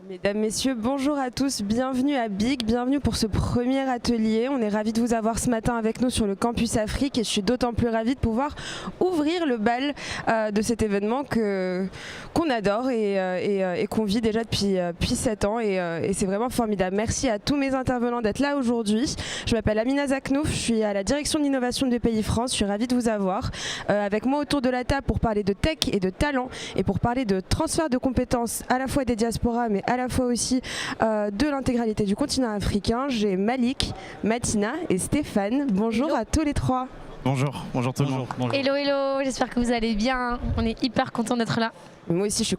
Mesdames, Messieurs, bonjour à tous, bienvenue à Big, bienvenue pour ce premier atelier. On est ravis de vous avoir ce matin avec nous sur le campus Afrique et je suis d'autant plus ravie de pouvoir ouvrir le bal de cet événement qu'on adore et qu'on vit déjà depuis 7 ans et c'est vraiment formidable. Merci à tous mes intervenants d'être là aujourd'hui. Je m'appelle Amina Zaknouf, je suis à la direction de l'innovation de BPI France, je suis ravie de vous avoir avec moi autour de la table pour parler de tech et de talent et pour parler de transfert de compétences à la fois des diasporas mais à la fois aussi de l'intégralité du continent africain. J'ai Malik, Matina et Stéphane. Bonjour à tous les trois. Bonjour, bonjour tout le monde. Hello, hello, j'espère que vous allez bien. On est hyper content d'être là. Moi aussi je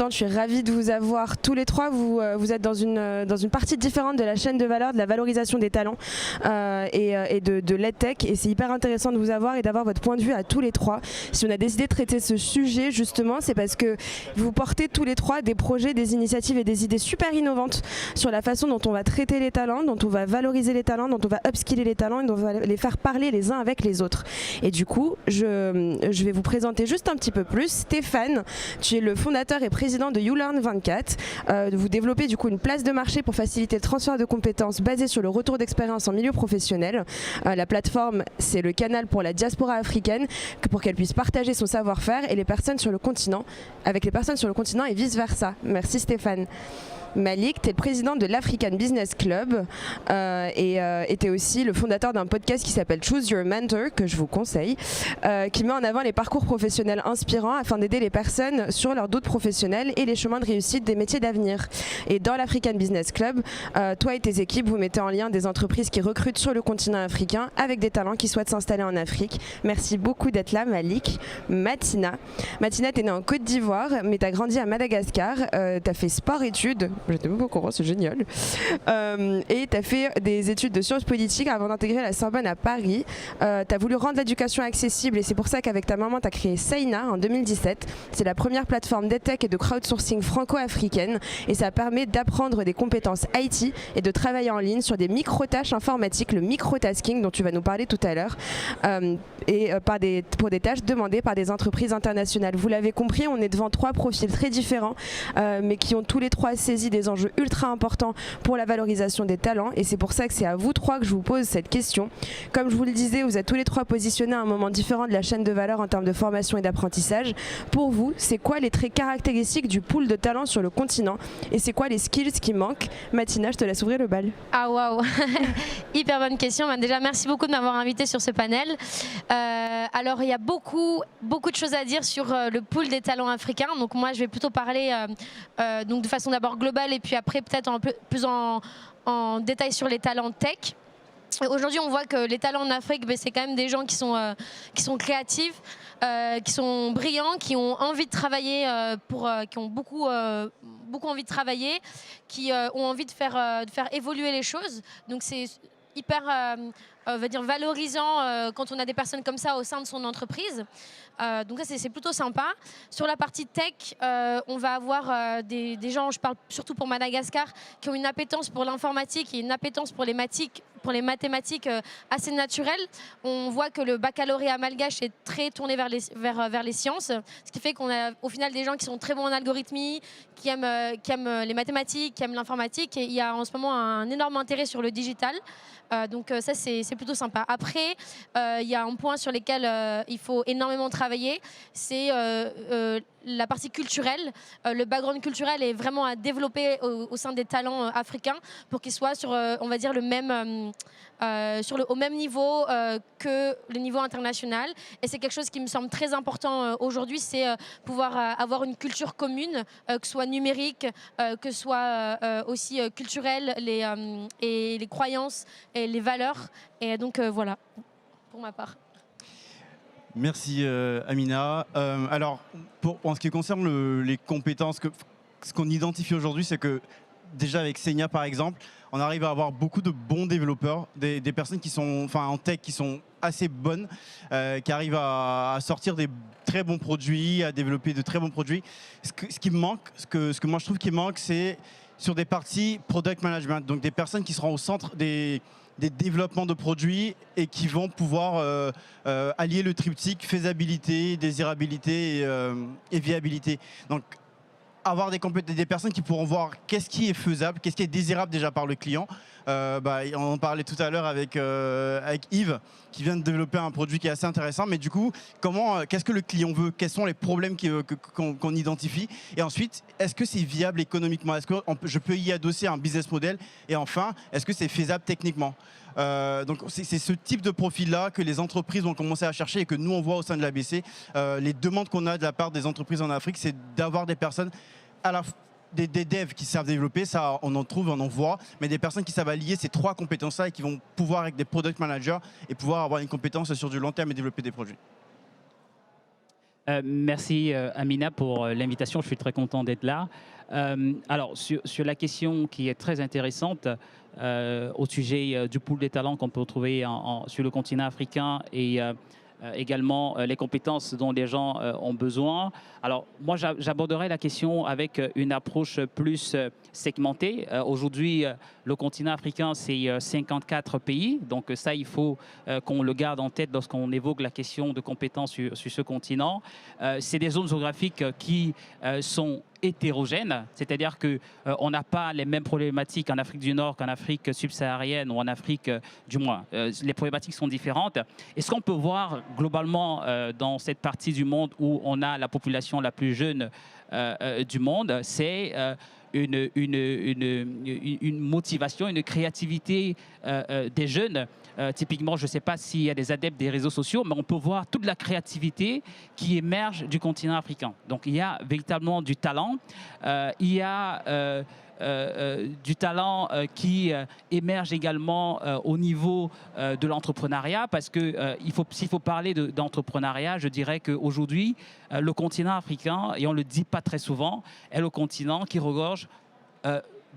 suis ravie de vous avoir tous les trois. Vous êtes dans une partie différente de la chaîne de valeur, de la valorisation des talents et de l'EdTech et c'est hyper intéressant de vous avoir et d'avoir votre point de vue à tous les trois. Si on a décidé de traiter ce sujet justement, c'est parce que vous portez tous les trois des projets, des initiatives et des idées super innovantes sur la façon dont on va traiter les talents, dont on va valoriser les talents, dont on va upskiller les talents et dont on va les faire parler les uns avec les autres. Et du coup, je vais vous présenter juste un petit peu plus. Stéphane, tu es le fondateur et président de YouLearn 24. Vous développez du coup une place de marché pour faciliter le transfert de compétences basé sur le retour d'expérience en milieu professionnel. La plateforme, c'est le canal pour la diaspora africaine pour qu'elle puisse partager son savoir-faire et les personnes sur le continent, avec les personnes sur le continent et vice-versa. Merci Stéphane. Malik, tu es le président de l'African Business Club et tu es aussi le fondateur d'un podcast qui s'appelle Choose Your Mentor, que je vous conseille, qui met en avant les parcours professionnels inspirants afin d'aider les personnes sur leurs doutes professionnels et les chemins de réussite des métiers d'avenir. Et dans l'African Business Club, toi et tes équipes, vous mettez en lien des entreprises qui recrutent sur le continent africain avec des talents qui souhaitent s'installer en Afrique. Merci beaucoup d'être là, Malik. Matina, tu es née en Côte d'Ivoire, mais tu as grandi à Madagascar, tu as fait sport-études. J'étais même pas au courant, c'est génial. Et tu as fait des études de sciences politiques avant d'intégrer la Sorbonne à Paris. Tu as voulu rendre l'éducation accessible et c'est pour ça qu'avec ta maman, tu as créé Saina en 2017. C'est la première plateforme d'EdTech et de crowdsourcing franco-africaine et ça permet d'apprendre des compétences IT et de travailler en ligne sur des micro-tâches informatiques, le micro-tasking dont tu vas nous parler tout à l'heure, pour des tâches demandées par des entreprises internationales. Vous l'avez compris, on est devant trois profils très différents, mais qui ont tous les trois saisi des enjeux ultra importants pour la valorisation des talents et c'est pour ça que c'est à vous trois que je vous pose cette question. Comme je vous le disais, vous êtes tous les trois positionnés à un moment différent de la chaîne de valeur en termes de formation et d'apprentissage. Pour vous, c'est quoi les traits caractéristiques du pool de talents sur le continent et c'est quoi les skills qui manquent? Matina, je te laisse ouvrir le bal. Ah waouh, hyper bonne question. Déjà, merci beaucoup de m'avoir invité sur ce panel. Alors, il y a beaucoup de choses à dire sur le pool des talents africains. Donc moi, je vais plutôt parler donc de façon d'abord globale et puis après peut-être un peu plus en détail sur les talents tech. Aujourd'hui, on voit que les talents en Afrique, c'est quand même des gens qui sont créatifs, qui sont brillants, qui ont envie de travailler, qui ont beaucoup envie de travailler, qui ont envie de faire évoluer les choses. Donc c'est hyper on va dire valorisant quand on a des personnes comme ça au sein de son entreprise. Donc ça c'est plutôt sympa. Sur la partie tech, on va avoir des gens, je parle surtout pour Madagascar, qui ont une appétence pour l'informatique et une appétence pour les mathématiques assez naturelles. On voit que le baccalauréat malgache est très tourné vers les sciences, ce qui fait qu'on a au final des gens qui sont très bons en algorithmie, qui aiment les mathématiques, qui aiment l'informatique et il y a en ce moment un énorme intérêt sur le digital. Donc ça c'est plutôt sympa. Après, il y a un point sur lequel il faut énormément travailler, c'est la partie culturelle. Le background culturel est vraiment à développer au sein des talents africains pour qu'ils soient sur, on va dire, au même niveau que le niveau international. Et c'est quelque chose qui me semble très important aujourd'hui, c'est pouvoir avoir une culture commune, que ce soit numérique, que ce soit aussi culturelle, et les croyances et les valeurs. Et donc voilà, pour ma part. Merci Amina. Alors, en ce qui concerne les compétences, ce qu'on identifie aujourd'hui, c'est que déjà avec Senia par exemple, on arrive à avoir beaucoup de bons développeurs, des personnes qui sont en tech qui sont assez bonnes, qui arrivent à sortir des très bons produits, à développer de très bons produits. Ce qui me manque, ce que moi je trouve qui manque, c'est sur des parties product management, donc des personnes qui seront au centre des développements de produits et qui vont pouvoir allier le triptyque faisabilité, désirabilité et viabilité. Donc avoir des personnes qui pourront voir qu'est-ce qui est faisable, qu'est-ce qui est désirable déjà par le client. On en parlait tout à l'heure avec Yves, qui vient de développer un produit qui est assez intéressant. Mais du coup, qu'est-ce que le client veut? Quels sont les problèmes qu'on identifie? Et ensuite, est-ce que c'est viable économiquement? Est-ce que je peux y adosser un business model? Et enfin, est-ce que c'est faisable techniquement? Donc c'est ce type de profil-là que les entreprises vont commencer à chercher et que nous on voit au sein de l'ABC. Les demandes qu'on a de la part des entreprises en Afrique, c'est d'avoir des personnes, des devs qui savent développer, ça on en trouve, on en voit, mais des personnes qui savent allier ces trois compétences-là et qui vont pouvoir avec des product managers et pouvoir avoir une compétence sur du long terme et développer des produits. Merci Amina pour l'invitation, je suis très content d'être là. Alors sur la question qui est très intéressante au sujet du pool des talents qu'on peut retrouver sur le continent africain et également les compétences dont les gens ont besoin. Alors moi j'aborderai la question avec une approche plus segmentée. Aujourd'hui le continent africain c'est 54 pays, donc ça il faut qu'on le garde en tête lorsqu'on évoque la question de compétences sur ce continent. C'est des zones géographiques qui sont hétérogènes, c'est-à-dire qu'on n'a pas les mêmes problématiques en Afrique du Nord qu'en Afrique subsaharienne ou en Afrique du moins. Les problématiques sont différentes. Et ce qu'on peut voir globalement dans cette partie du monde où on a la population la plus jeune du monde, c'est une motivation, une créativité des jeunes. Typiquement, je ne sais pas s'il y a des adeptes des réseaux sociaux, mais on peut voir toute la créativité qui émerge du continent africain. Donc il y a véritablement du talent. Il y a du talent qui émerge également au niveau de l'entrepreneuriat, parce que s'il faut parler d'entrepreneuriat, je dirais qu'aujourd'hui, le continent africain, et on ne le dit pas très souvent, est le continent qui regorge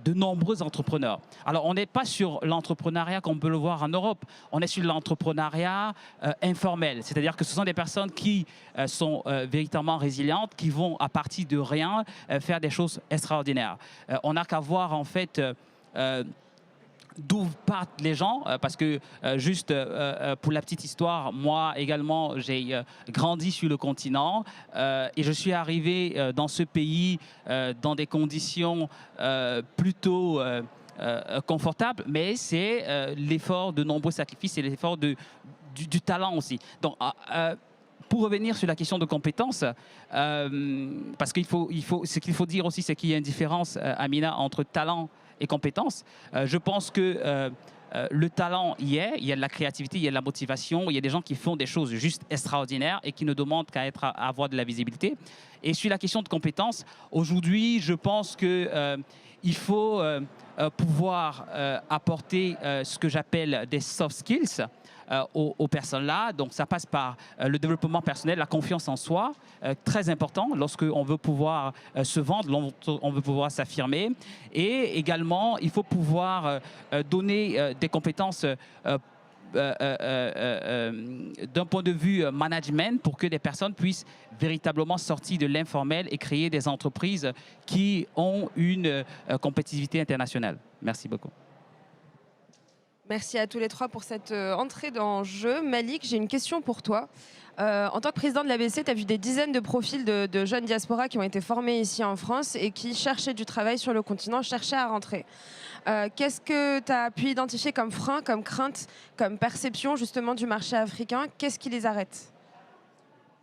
de nombreux entrepreneurs. Alors, on n'est pas sur l'entrepreneuriat comme on peut le voir en Europe. On est sur l'entrepreneuriat informel. C'est-à-dire que ce sont des personnes qui sont véritablement résilientes, qui vont, à partir de rien, faire des choses extraordinaires. On n'a qu'à voir, en fait, d'où partent les gens, parce que juste pour la petite histoire, moi également j'ai grandi sur le continent et je suis arrivé dans ce pays dans des conditions plutôt confortables, mais c'est l'effort de nombreux sacrifices et l'effort du talent aussi. Donc, pour revenir sur la question de compétences, parce ce qu'il faut dire aussi, c'est qu'il y a une différence, Amina, entre talent et compétences. Je pense que le talent il y a de la créativité, il y a de la motivation, il y a des gens qui font des choses juste extraordinaires et qui ne demandent qu'à avoir de la visibilité. Et sur la question de compétences, aujourd'hui, je pense qu'il faut pouvoir apporter ce que j'appelle des soft skills aux personnes-là. Donc ça passe par le développement personnel, la confiance en soi, très important lorsqu'on veut pouvoir se vendre, on veut pouvoir s'affirmer. Et également, il faut pouvoir donner des compétences d'un point de vue management pour que des personnes puissent véritablement sortir de l'informel et créer des entreprises qui ont une compétitivité internationale. Merci beaucoup. Merci à tous les trois pour cette entrée dans le jeu. Malik, j'ai une question pour toi. En tant que président de l'ABC, tu as vu des dizaines de profils de jeunes diaspora qui ont été formés ici en France et qui cherchaient du travail sur le continent, cherchaient à rentrer. Qu'est-ce que tu as pu identifier comme frein, comme crainte, comme perception justement du marché africain? Qu'est-ce qui les arrête?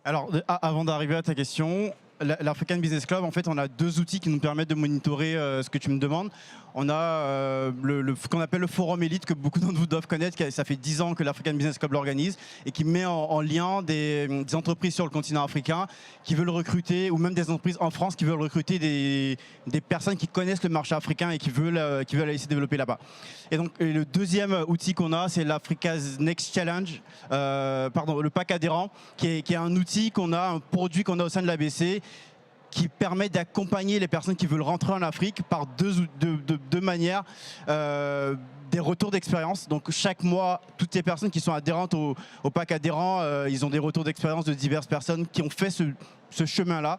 Alors, avant d'arriver à ta question, l'African Business Club, en fait, on a deux outils qui nous permettent de monitorer ce que tu me demandes. On a ce qu'on appelle le Forum Elite, que beaucoup d'entre vous doivent connaître. Ça fait 10 ans que l'African Business Club l'organise et qui met en lien des entreprises sur le continent africain qui veulent recruter, ou même des entreprises en France qui veulent recruter des personnes qui connaissent le marché africain et qui veulent aller se développer là-bas. Et donc, le deuxième outil qu'on a, c'est l'Africa's Next Challenge, le pack adhérent, qui est un outil un produit qu'on a au sein de l'ABC, qui permet d'accompagner les personnes qui veulent rentrer en Afrique par deux manières. des retours d'expérience. Donc chaque mois, toutes les personnes qui sont adhérentes au pack adhérent, ils ont des retours d'expérience de diverses personnes qui ont fait ce chemin-là.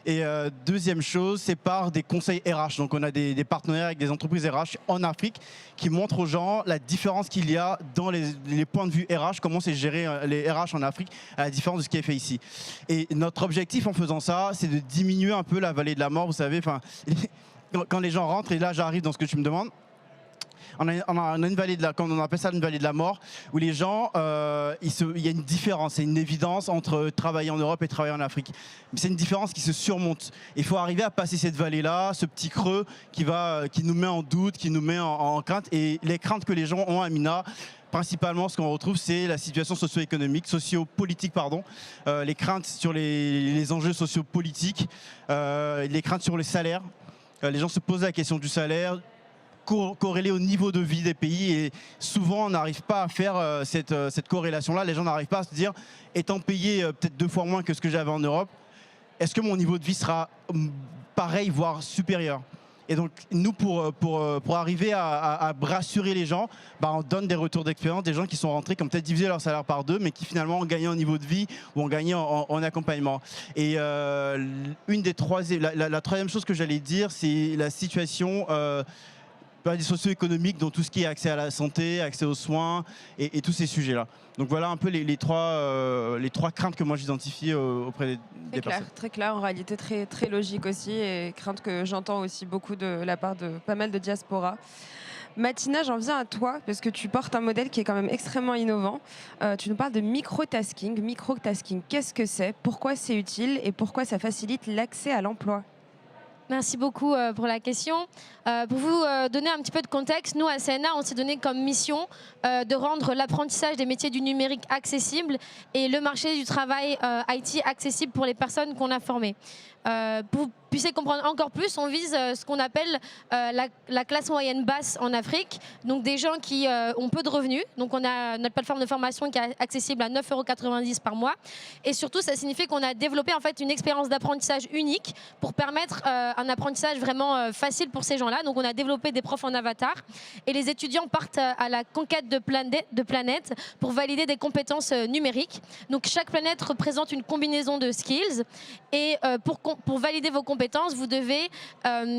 Et deuxième chose, c'est par des conseils RH. Donc on a des partenaires avec des entreprises RH en Afrique qui montrent aux gens la différence qu'il y a dans les points de vue RH, comment c'est géré les RH en Afrique, à la différence de ce qui est fait ici. Et notre objectif en faisant ça, c'est de diminuer un peu la vallée de la mort, vous savez, quand les gens rentrent, et là j'arrive dans ce que tu me demandes, on a une vallée quand on appelle ça une vallée de la mort, où les gens, il y a une différence, c'est une évidence entre travailler en Europe et travailler en Afrique. Mais c'est une différence qui se surmonte. Il faut arriver à passer cette vallée-là, ce petit creux qui nous met en doute, qui nous met en crainte. Et les craintes que les gens ont à Mina, principalement, ce qu'on retrouve, c'est la situation socio-économique, socio-politique, pardon, les craintes sur les enjeux socio-politiques, les craintes sur les salaires. Les gens se posent la question du salaire, corrélé au niveau de vie des pays, et souvent on n'arrive pas à faire cette corrélation-là. Les gens n'arrivent pas à se dire, étant payé peut-être 2 fois moins que ce que j'avais en Europe, est-ce que mon niveau de vie sera pareil, voire supérieur? Et donc nous, pour arriver à rassurer les gens, on donne des retours d'expérience, des gens qui sont rentrés, qui ont peut-être divisé leur salaire par 2, mais qui finalement ont gagné en niveau de vie ou ont gagné en accompagnement. Et la troisième chose que j'allais dire, c'est la situation des socio-économiques, dans tout ce qui est accès à la santé, accès aux soins et tous ces sujets-là. Donc voilà un peu les trois craintes que moi j'identifie auprès des personnes. Très clair, en réalité très, très logique aussi, et crainte que j'entends aussi beaucoup de la part de pas mal de diaspora. Mathina, j'en viens à toi, parce que tu portes un modèle qui est quand même extrêmement innovant. Tu nous parles de microtasking. Microtasking, qu'est-ce que c'est? Pourquoi c'est utile? Et pourquoi ça facilite l'accès à l'emploi? Merci beaucoup pour la question. Pour vous donner un petit peu de contexte, nous à CNA, on s'est donné comme mission de rendre l'apprentissage des métiers du numérique accessible et le marché du travail IT accessible pour les personnes qu'on a formées. Pour que vous puissiez comprendre encore plus, on vise ce qu'on appelle la classe moyenne basse en Afrique, donc des gens qui ont peu de revenus. Donc on a notre plateforme de formation qui est accessible à 9,90 € par mois. Et surtout, ça signifie qu'on a développé en fait une expérience d'apprentissage unique pour permettre un apprentissage vraiment facile pour ces gens-là. Donc on a développé des profs en avatar et les étudiants partent à la conquête de planètes pour valider des compétences numériques. Donc chaque planète représente une combinaison de skills et pour valider vos compétences, vous devez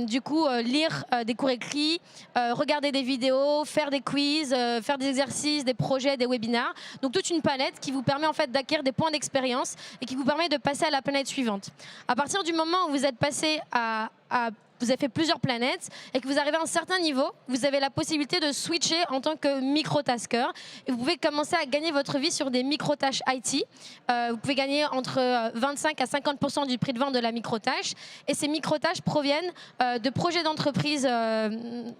du coup lire des cours écrits, regarder des vidéos, faire des quiz, faire des exercices, des projets, des webinaires. Donc toute une palette qui vous permet en fait d'acquérir des points d'expérience et qui vous permet de passer à la planète suivante. À partir du moment où vous êtes passé vous avez fait plusieurs planètes et que vous arrivez à un certain niveau, vous avez la possibilité de switcher en tant que microtasker et vous pouvez commencer à gagner votre vie sur des microtâches IT. Vous pouvez gagner entre 25 à 50% du prix de vente de la microtâche et ces microtâches proviennent de projets d'entreprise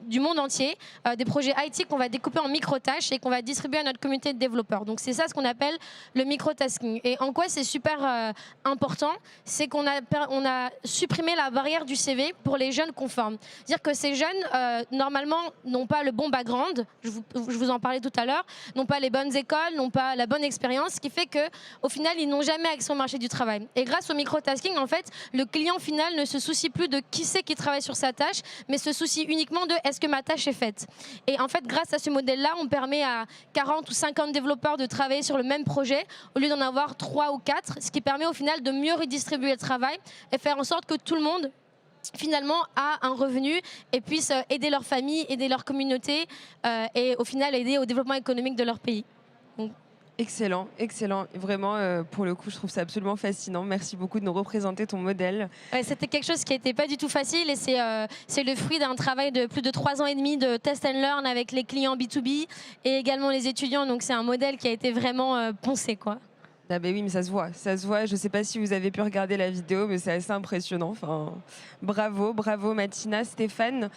du monde entier, des projets IT qu'on va découper en microtâches et qu'on va distribuer à notre communauté de développeurs. Donc c'est ça ce qu'on appelle le microtasking. Et en quoi c'est super important, c'est qu'on a supprimé la barrière du CV pour les jeunes conformes. C'est-à-dire que ces jeunes, normalement, n'ont pas le bon background, je vous en parlais tout à l'heure, n'ont pas les bonnes écoles, n'ont pas la bonne expérience, ce qui fait qu'au final, ils n'ont jamais accès au marché du travail. Et grâce au microtasking, en fait, le client final ne se soucie plus de qui c'est qui travaille sur sa tâche, mais se soucie uniquement de est-ce que ma tâche est faite. Et en fait, grâce à ce modèle-là, on permet à 40 ou 50 développeurs de travailler sur le même projet, au lieu d'en avoir 3 ou 4, ce qui permet au final de mieux redistribuer le travail et faire en sorte que tout le monde finalement a un revenu et puisse aider leur famille, aider leur communauté et au final aider au développement économique de leur pays. Donc, excellent, excellent. Vraiment, pour le coup, je trouve ça absolument fascinant. Merci beaucoup de nous représenter ton modèle. Ouais, c'était quelque chose qui n'était pas du tout facile et c'est le fruit d'un travail de plus de 3 ans et demi de test and learn avec les clients B2B et également les étudiants. Donc c'est un modèle qui a été vraiment poncé, quoi. Ah ben oui, mais ça se voit, ça se voit. Je ne sais pas si vous avez pu regarder la vidéo, mais c'est assez impressionnant. Enfin, bravo, bravo Mathina. Stéphane,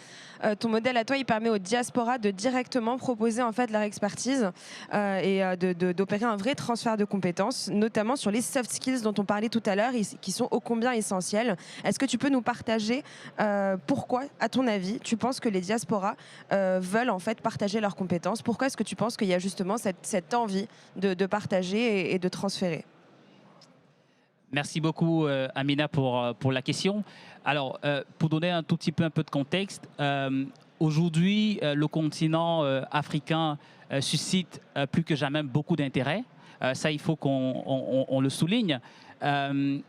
ton modèle à toi, il permet aux diasporas de directement proposer en fait leur expertise et d'opérer un vrai transfert de compétences, notamment sur les soft skills dont on parlait tout à l'heure, qui sont ô combien essentiels. Est-ce que tu peux nous partager pourquoi, à ton avis, tu penses que les diasporas veulent en fait partager leurs compétences? Pourquoi est-ce que tu penses qu'il y a justement cette envie de partager et de transférer? Merci beaucoup Amina pour la question. Alors, pour donner un peu de contexte, aujourd'hui, le continent africain suscite plus que jamais beaucoup d'intérêt. Ça, il faut qu'on le souligne. Dans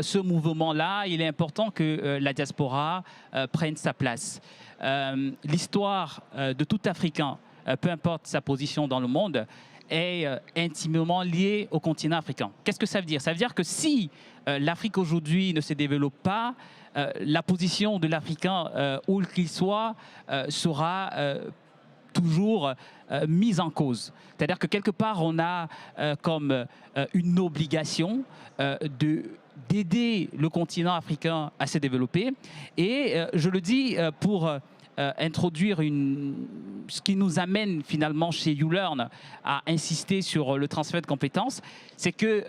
ce mouvement-là, il est important que la diaspora prenne sa place. L'histoire de tout Africain, peu importe sa position dans le monde, est intimement liée au continent africain. Qu'est-ce que ça veut dire? Ça veut dire que si l'Afrique aujourd'hui ne se développe pas, la position de l'Africain, où qu'il soit, sera toujours mise en cause. C'est-à-dire que quelque part, on a comme une obligation d'aider le continent africain à se développer. Et je le dis pour introduire ce qui nous amène finalement chez YouLearn à insister sur le transfert de compétences, c'est que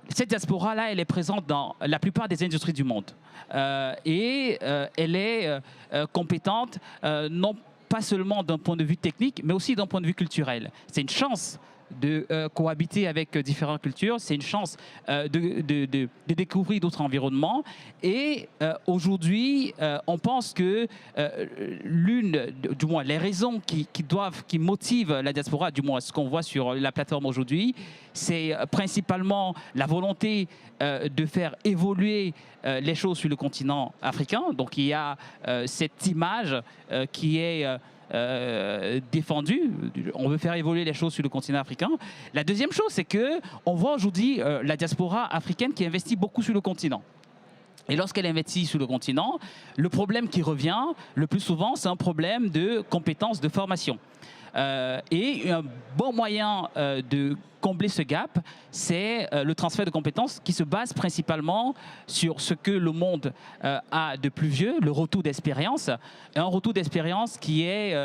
cette diaspora-là, elle est présente dans la plupart des industries du monde. Elle est compétente, non pas seulement d'un point de vue technique, mais aussi d'un point de vue culturel. C'est une chance de cohabiter avec différentes cultures, c'est une chance de découvrir d'autres environnements. Et aujourd'hui, on pense que du moins les raisons qui motivent la diaspora, du moins ce qu'on voit sur la plateforme aujourd'hui, c'est principalement la volonté de faire évoluer les choses sur le continent africain. Donc il y a cette image qui est défendue. On veut faire évoluer les choses sur le continent africain. La deuxième chose, c'est qu'on voit aujourd'hui la diaspora africaine qui investit beaucoup sur le continent. Et lorsqu'elle investit sur le continent, le problème qui revient le plus souvent, c'est un problème de compétences, de formation. Et un bon moyen de combler ce gap, c'est le transfert de compétences qui se base principalement sur ce que le monde a de plus vieux, le retour d'expérience, un retour d'expérience qui est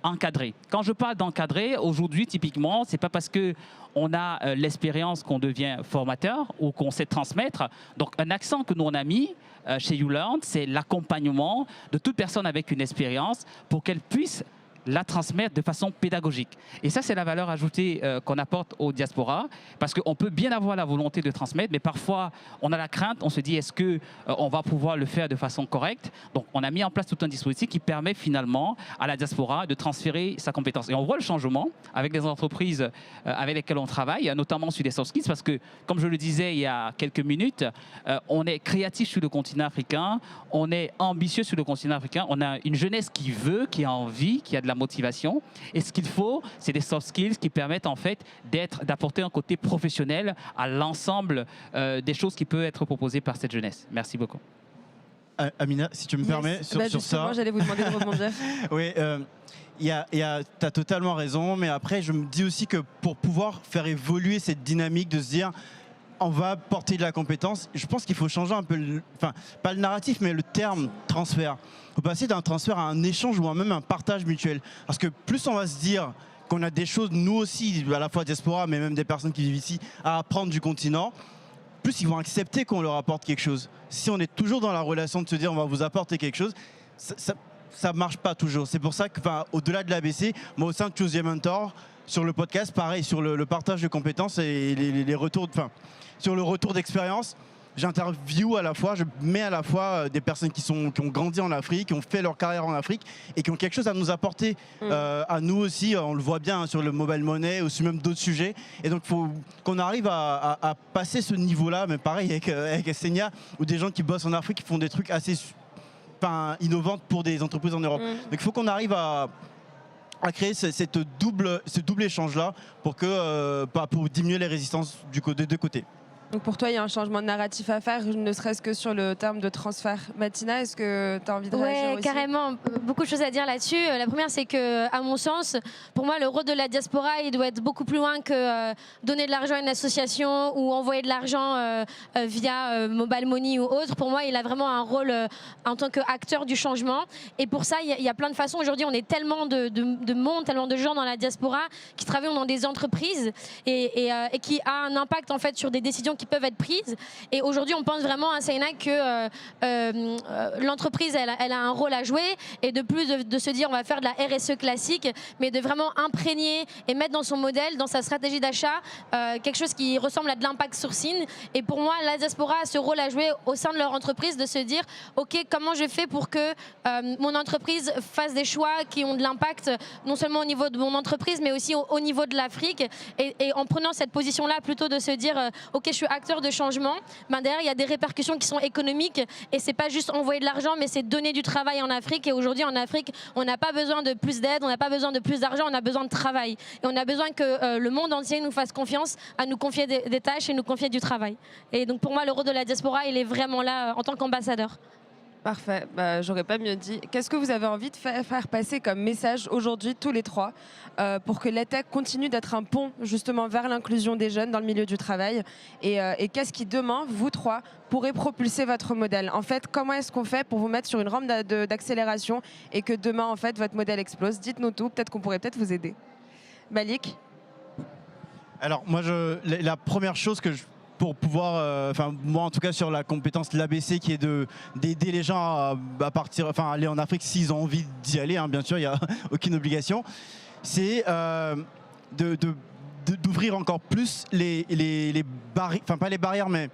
encadré. Quand je parle d'encadré, aujourd'hui, typiquement, c'est pas parce que on a l'expérience qu'on devient formateur ou qu'on sait transmettre. Donc, un accent que nous on a mis chez YouLearn, c'est l'accompagnement de toute personne avec une expérience pour qu'elle puisse la transmettre de façon pédagogique. Et ça, c'est la valeur ajoutée qu'on apporte aux diasporas, parce qu'on peut bien avoir la volonté de transmettre, mais parfois, on a la crainte, on se dit, est-ce qu'on va pouvoir le faire de façon correcte? Donc, on a mis en place tout un dispositif qui permet finalement à la diaspora de transférer sa compétence. Et on voit le changement avec les entreprises avec lesquelles on travaille, notamment sur les soft skills, parce que, comme je le disais il y a quelques minutes, on est créatif sur le continent africain, on est ambitieux sur le continent africain, on a une jeunesse qui veut, qui a envie, qui a de la motivation. Et ce qu'il faut, c'est des soft skills qui permettent en fait d'apporter un côté professionnel à l'ensemble des choses qui peuvent être proposées par cette jeunesse. Merci beaucoup. Amina, si tu me permets, sur ça. J'allais vous demander de rebondir. Oui, tu as totalement raison, mais après, je me dis aussi que pour pouvoir faire évoluer cette dynamique de se dire on va porter de la compétence, je pense qu'il faut changer un peu, pas le narratif, mais le terme transfert. Il faut passer d'un transfert à un échange ou même un partage mutuel. Parce que plus on va se dire qu'on a des choses, nous aussi, à la fois diaspora, mais même des personnes qui vivent ici, à apprendre du continent, plus ils vont accepter qu'on leur apporte quelque chose. Si on est toujours dans la relation de se dire on va vous apporter quelque chose, ça ne marche pas toujours. C'est pour ça que, au-delà de l'ABC, moi au sein de Choose Your Mentor, sur le podcast, pareil, sur le partage de compétences et les retours, sur le retour d'expérience, j'interviewe à la fois, je mets à la fois des personnes qui ont grandi en Afrique, qui ont fait leur carrière en Afrique et qui ont quelque chose à nous apporter à nous aussi. On le voit bien sur le mobile money, aussi même d'autres sujets. Et donc, il faut qu'on arrive à passer ce niveau-là, mais pareil avec Senia, ou des gens qui bossent en Afrique, qui font des trucs assez innovants pour des entreprises en Europe. Donc, il faut qu'on arrive à créer ce double échange-là pour diminuer les résistances des deux côtés. Donc pour toi, il y a un changement de narratif à faire, ne serait-ce que sur le terme de transfert. Mathina, est-ce que tu as envie de réagir aussi ? Oui, carrément. Beaucoup de choses à dire là-dessus. La première, c'est que, à mon sens, pour moi, le rôle de la diaspora, il doit être beaucoup plus loin que donner de l'argent à une association ou envoyer de l'argent via mobile money ou autre. Pour moi, il a vraiment un rôle en tant qu'acteur du changement. Et pour ça, il y a plein de façons. Aujourd'hui, on est tellement de monde, tellement de gens dans la diaspora qui travaillent dans des entreprises et qui a un impact en fait sur des décisions qui qui peuvent être prises. Et aujourd'hui, on pense vraiment à Seyna que l'entreprise, elle a un rôle à jouer, et de plus de se dire on va faire de la RSE classique, mais de vraiment imprégner et mettre dans son modèle, dans sa stratégie d'achat, quelque chose qui ressemble à de l'impact sourcing. Et pour moi, la diaspora a ce rôle à jouer au sein de leur entreprise, de se dire ok, comment je fais pour que mon entreprise fasse des choix qui ont de l'impact, non seulement au niveau de mon entreprise, mais aussi au niveau de l'Afrique. Et en prenant cette position-là, plutôt de se dire ok, je suis acteur de changement, ben derrière il y a des répercussions qui sont économiques, et c'est pas juste envoyer de l'argent, mais c'est donner du travail en Afrique. Et aujourd'hui en Afrique, on n'a pas besoin de plus d'aide, on n'a pas besoin de plus d'argent, on a besoin de travail. Et on a besoin que le monde entier nous fasse confiance à nous confier des tâches et nous confier du travail. Et donc pour moi, le rôle de la diaspora, il est vraiment là en tant qu'ambassadeur. Parfait, j'aurais pas mieux dit. Qu'est-ce que vous avez envie de faire passer comme message aujourd'hui, tous les trois, pour que l'EdTech continue d'être un pont justement vers l'inclusion des jeunes dans le milieu du travail, et qu'est-ce qui demain, vous trois, pourrait propulser votre modèle? En fait, comment est-ce qu'on fait pour vous mettre sur une rampe d'accélération et que demain, en fait, votre modèle explose? Dites-nous tout, peut-être qu'on pourrait vous aider. Malik? Alors moi, la première chose que pour pouvoir, moi en tout cas sur la compétence de l'ABC, qui est d'aider les gens à partir, aller en Afrique s'ils ont envie d'y aller, hein, bien sûr, il n'y a aucune obligation, c'est d'ouvrir encore plus les barrières, pas les barrières, mais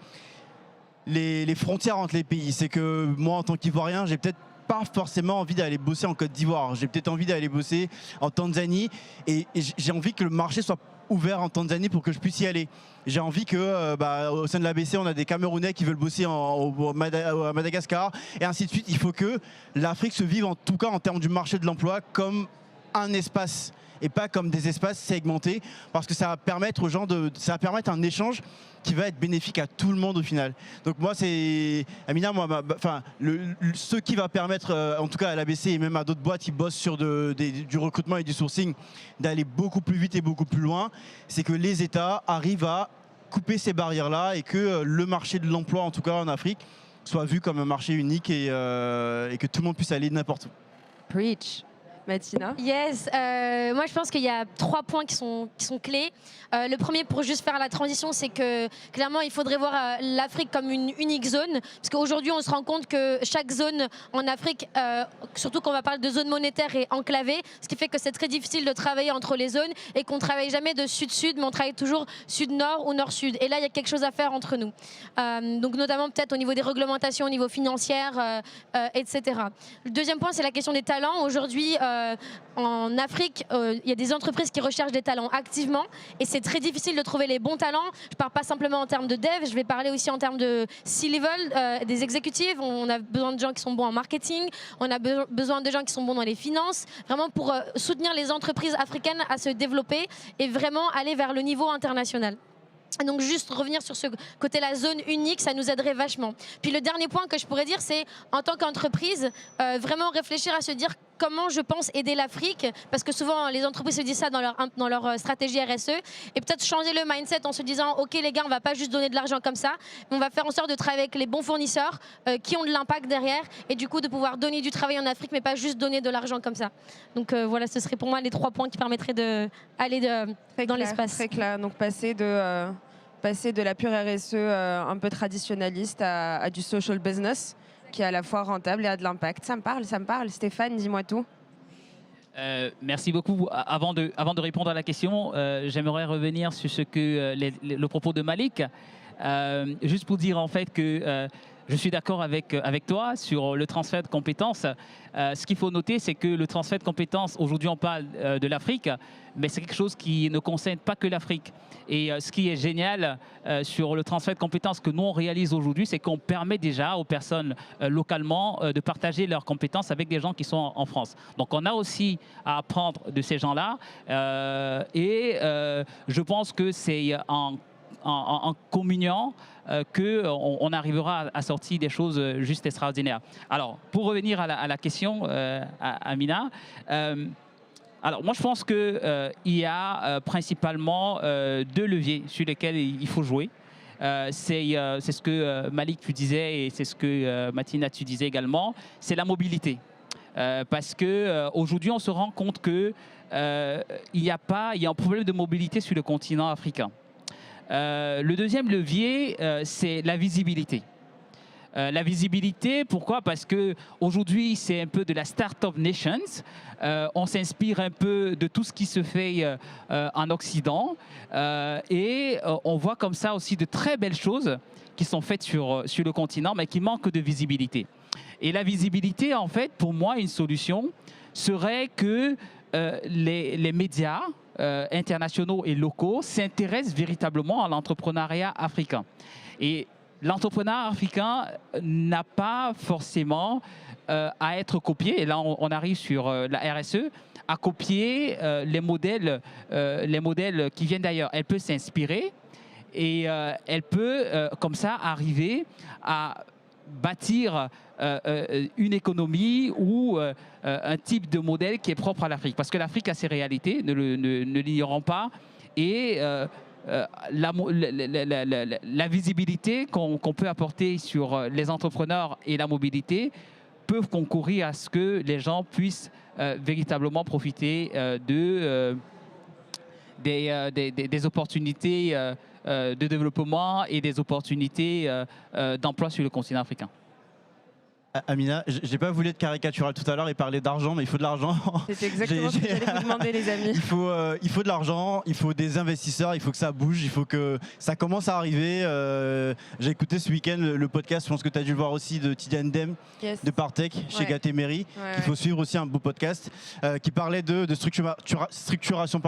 les frontières entre les pays. C'est que moi, en tant qu'Ivoirien, j'ai peut-être pas forcément envie d'aller bosser en Côte d'Ivoire, j'ai peut-être envie d'aller bosser en Tanzanie, et j'ai envie que le marché soit ouvert en Tanzanie pour que je puisse y aller. J'ai envie que au sein de l'ABC, on a des Camerounais qui veulent bosser à Madagascar, et ainsi de suite. Il faut que l'Afrique se vive, en tout cas en termes du marché de l'emploi, comme un espace et pas comme des espaces segmentés, parce que ça va permettre aux gens ça va permettre un échange qui va être bénéfique à tout le monde au final. Donc moi, c'est Amina, ce qui va permettre, en tout cas à l'ABC et même à d'autres boîtes qui bossent sur du recrutement et du sourcing, d'aller beaucoup plus vite et beaucoup plus loin, c'est que les États arrivent à couper ces barrières-là, et que le marché de l'emploi, en tout cas en Afrique, soit vu comme un marché unique, et que tout le monde puisse aller n'importe où. Preach. Mathina? Yes, moi je pense qu'il y a 3 points qui sont clés. Le premier, pour juste faire la transition, c'est que clairement il faudrait voir l'Afrique comme une unique zone, parce qu'aujourd'hui on se rend compte que chaque zone en Afrique, surtout quand on va parler de zone monétaire, est enclavée, ce qui fait que c'est très difficile de travailler entre les zones, et qu'on ne travaille jamais de sud-sud, mais on travaille toujours sud-nord ou nord-sud. Et là il y a quelque chose à faire entre nous. Donc notamment peut-être au niveau des réglementations, au niveau financier, etc. Le deuxième point, c'est la question des talents. Aujourd'hui, en Afrique, il y a des entreprises qui recherchent des talents activement, et c'est très difficile de trouver les bons talents. Je ne parle pas simplement en termes de dev, je vais parler aussi en termes de C-level, des exécutifs. On a besoin de gens qui sont bons en marketing, on a besoin de gens qui sont bons dans les finances, vraiment pour soutenir les entreprises africaines à se développer et vraiment aller vers le niveau international. Donc juste revenir sur ce côté, la zone unique, ça nous aiderait vachement. Puis le dernier point que je pourrais dire, c'est en tant qu'entreprise, vraiment réfléchir à se dire comment je pense aider l'Afrique, parce que souvent les entreprises se disent ça dans leur stratégie RSE, et peut-être changer le mindset en se disant ok les gars, on va pas juste donner de l'argent comme ça, mais on va faire en sorte de travailler avec les bons fournisseurs qui ont de l'impact derrière, et du coup de pouvoir donner du travail en Afrique, mais pas juste donner de l'argent comme ça. Donc voilà, ce serait pour moi les 3 points qui permettraient d'aller dans l'espace. Très clair, donc passer de la pure RSE un peu traditionnaliste à du social business qui est à la fois rentable et a de l'impact. Ça me parle. Stéphane, dis-moi tout. Merci beaucoup. Avant de répondre à la question, j'aimerais revenir sur le propos de Malik. Juste pour dire en fait que je suis d'accord avec toi sur le transfert de compétences. Ce qu'il faut noter, c'est que le transfert de compétences, aujourd'hui on parle de l'Afrique, mais c'est quelque chose qui ne concerne pas que l'Afrique. Et ce qui est génial sur le transfert de compétences que nous on réalise aujourd'hui, c'est qu'on permet déjà aux personnes localement de partager leurs compétences avec des gens qui sont en France. Donc on a aussi à apprendre de ces gens-là. Je pense que c'est en communiant qu'on arrivera à sortir des choses juste extraordinaires. Alors, pour revenir à la question, Amina, alors moi je pense qu'il y a principalement 2 leviers sur lesquels il faut jouer. C'est ce que Malik tu disais, et c'est ce que Mathina tu disais également, c'est la mobilité. Parce qu'aujourd'hui on se rend compte qu'il y a un problème de mobilité sur le continent africain. Le deuxième levier, c'est la visibilité. La visibilité, pourquoi? Parce qu'aujourd'hui, c'est un peu de la Startup Nations. On s'inspire un peu de tout ce qui se fait en Occident. Et on voit comme ça aussi de très belles choses qui sont faites sur le continent, mais qui manquent de visibilité. Et la visibilité, en fait, pour moi, une solution serait que les médias internationaux et locaux s'intéressent véritablement à l'entrepreneuriat africain. Et l'entrepreneuriat africain n'a pas forcément à être copié. Et là, on arrive sur la RSE, à copier les modèles qui viennent d'ailleurs. Elle peut s'inspirer et elle peut, comme ça, arriver à bâtir une économie ou un type de modèle qui est propre à l'Afrique. Parce que l'Afrique a ses réalités, ne l'ignorons pas. Et la visibilité qu'on peut apporter sur les entrepreneurs et la mobilité peuvent concourir à ce que les gens puissent véritablement profiter des opportunités de développement et des opportunités d'emploi sur le continent africain. Amina, j'ai pas voulu être caricatural tout à l'heure et parler d'argent, mais il faut de l'argent. C'est exactement ce que j'allais vous demander, les amis. Il faut de l'argent, il faut des investisseurs, il faut que ça bouge, il faut que ça commence à arriver. J'ai écouté ce week-end le podcast, je pense que tu as dû le voir aussi, de Tidiane Dem, Yes. de Partech, chez Gatemery, Ouais, qu'il faut suivre aussi, un beau podcast, qui parlait de structuration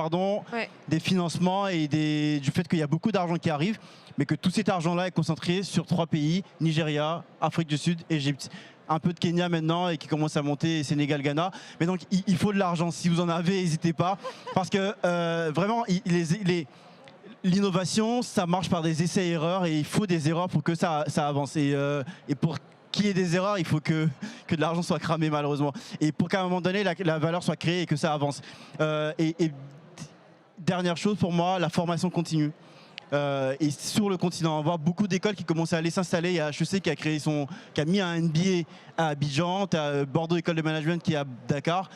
des financements et du fait qu'il y a beaucoup d'argent qui arrive, mais que tout cet argent-là est concentré sur 3 pays, Nigeria, Afrique du Sud, Égypte. Un peu de Kenya maintenant et qui commence à monter, Sénégal, Ghana. Mais donc il faut de l'argent. Si vous en avez, n'hésitez pas. Parce que vraiment, l'innovation, ça marche par des essais-erreurs et il faut des erreurs pour que ça avance. Et pour qu'il y ait des erreurs, il faut que de l'argent soit cramé, malheureusement. Et pour qu'à un moment donné, la valeur soit créée et que ça avance. Et dernière chose pour moi, la formation continue. Et sur le continent, on voit beaucoup d'écoles qui commencent à aller s'installer. Il y a HEC qui a mis un MBA à Abidjan, tu as Bordeaux École de Management qui est à Dakar.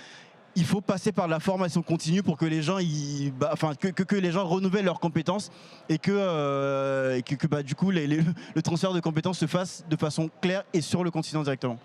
Il faut passer par la formation continue pour que les gens, que les gens renouvellent leurs compétences et que du coup le transfert de compétences se fasse de façon claire et sur le continent directement.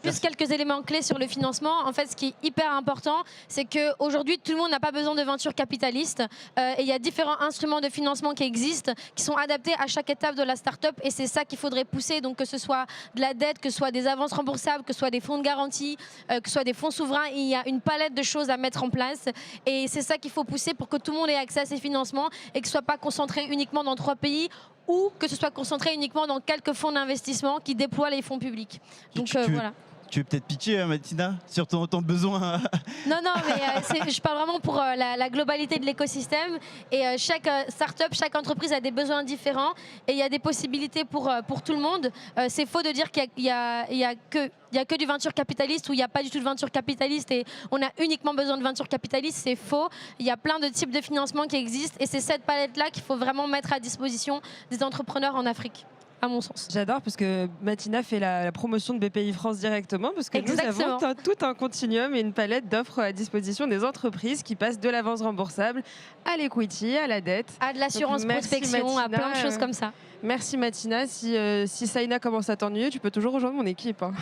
Juste quelques éléments clés sur le financement. En fait, ce qui est hyper important, c'est qu'aujourd'hui, tout le monde n'a pas besoin de venture capitaliste. Et il y a différents instruments de financement qui existent, qui sont adaptés à chaque étape de la start-up. Et c'est ça qu'il faudrait pousser. Donc, que ce soit de la dette, que ce soit des avances remboursables, que ce soit des fonds de garantie, que ce soit des fonds souverains. Il y a une palette de choses à mettre en place. Et c'est ça qu'il faut pousser pour que tout le monde ait accès à ces financements et que ce ne soit pas concentré uniquement dans 3 pays ou que ce soit concentré uniquement dans quelques fonds d'investissement qui déploient les fonds publics. Donc, voilà. Tu veux peut-être pitcher, Martina, sur ton besoin? Non, mais je parle vraiment pour la globalité de l'écosystème. Et chaque start-up, chaque entreprise a des besoins différents. Et il y a des possibilités pour tout le monde. C'est faux de dire qu'il y a que du venture capitaliste ou il n'y a pas du tout de venture capitaliste et on a uniquement besoin de venture capitaliste. C'est faux. Il y a plein de types de financement qui existent. Et c'est cette palette-là qu'il faut vraiment mettre à disposition des entrepreneurs en Afrique, à mon sens. J'adore parce que Martina fait la promotion de BPI France directement parce que Exactement. nous avons tout un continuum et une palette d'offres à disposition des entreprises qui passent de l'avance remboursable à l'equity, à la dette. À de l'assurance prospection, à plein de choses comme ça. Merci Martina. Si Saïna commence à t'ennuyer, tu peux toujours rejoindre mon équipe. Hein.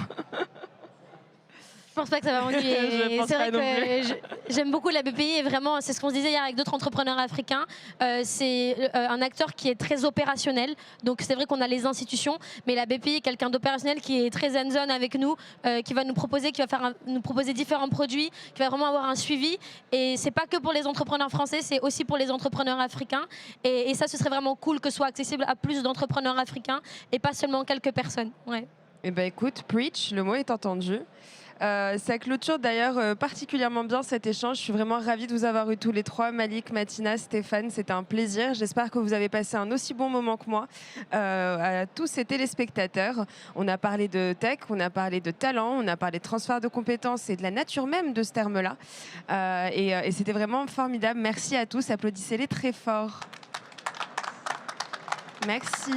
Je pense pas que ça va m'ennuyer. C'est vrai que j'aime beaucoup la BPI et vraiment, c'est ce qu'on se disait hier avec d'autres entrepreneurs africains. C'est un acteur qui est très opérationnel. Donc c'est vrai qu'on a les institutions, mais la BPI est quelqu'un d'opérationnel qui est très hands-on avec nous, qui va nous proposer différents produits, qui va vraiment avoir un suivi. Et c'est pas que pour les entrepreneurs français, c'est aussi pour les entrepreneurs africains. Et ça, ce serait vraiment cool que ce soit accessible à plus d'entrepreneurs africains et pas seulement quelques personnes. Ouais. Eh ben écoute, preach, le mot est entendu. Ça clôture d'ailleurs particulièrement bien cet échange. Je suis vraiment ravie de vous avoir eu tous les trois, Malik, Martina, Stéphane. C'était un plaisir. J'espère que vous avez passé un aussi bon moment que moi. À tous ces téléspectateurs, on a parlé de tech, on a parlé de talent, on a parlé de transfert de compétences et de la nature même de ce terme-là. Et c'était vraiment formidable. Merci à tous. Applaudissez-les très fort. Merci.